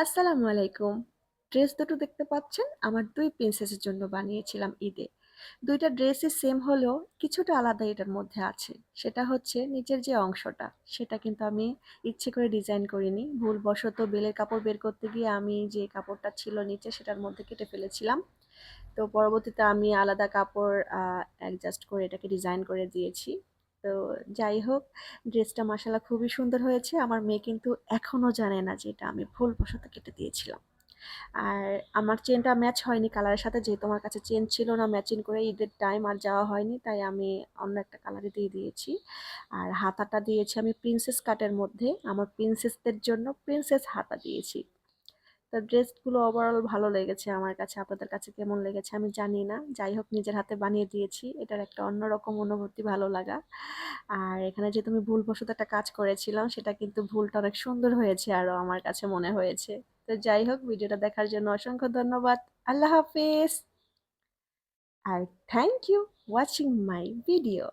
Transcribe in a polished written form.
আসসালামু আলাইকুম। ড্রেস দুটো দেখতে পাচ্ছেন, আমার ২ প্রিন্সেসের জন্য বানিয়েছিলাম ঈদে। ২ টা ড্রেসই সেম হলেও কিছুটা আলাদা এটার মধ্যে আছে। সেটা হচ্ছে নিচের যে অংশটা, সেটা কিন্তু আমি ইচ্ছে করে ডিজাইন করিনি। ভুলবশত বেলের কাপড় বের করতে গিয়ে আমি যে কাপড়টা ছিল নিচে সেটার মধ্যে কেটে ফেলেছিলাম। তো পরবর্তীতে আমি আলাদা কাপড় অ্যাডজাস্ট করে এটাকে ডিজাইন করে দিয়েছি। তো যাই হোক, ড্রেসটা মাশাআল্লাহ খুবই সুন্দর হয়েছে। আমার মেয়ে কিন্তু এখনো জানে না যে এটা আমি ভুলবশত কেটে দিয়েছিলাম। আর আমার চেনটা ম্যাচ হয়নি কালারের সাথে, যেহেতু আমার কাছে চেন ছিল না ম্যাচিং করে ঈদের টাইম আর যাওয়া হয়নি, তাই আমি অন্য একটা কালারে দিয়ে দিয়েছি। আর হাতাটা দিয়েছি আমি প্রিন্সেস কাটের মধ্যে, আমার প্রিন্সেসদের জন্য প্রিন্সেস হাতা দিয়েছি। তো ড্রেসগুলো ওভারঅল ভালো লেগেছে আমার কাছে। আপনাদের কাছে কেমন লেগেছে আমি জানি না। যাই হোক, নিজের হাতে বানিয়ে দিয়েছি। এটার একটা অন্যরকম অনুভূতি, ভালো লাগা। আর এখানে যেহেতু আমি ভুলবশত একটা কাজ করেছিলাম, সেটা কিন্তু ভুলটা অনেক সুন্দর হয়েছে আরো আমার কাছে মনে হয়েছে। তো যাই হোক, ভিডিওটা দেখার জন্য অসংখ্য ধন্যবাদ। আল্লাহ হাফেজ। আর thank you watching my video.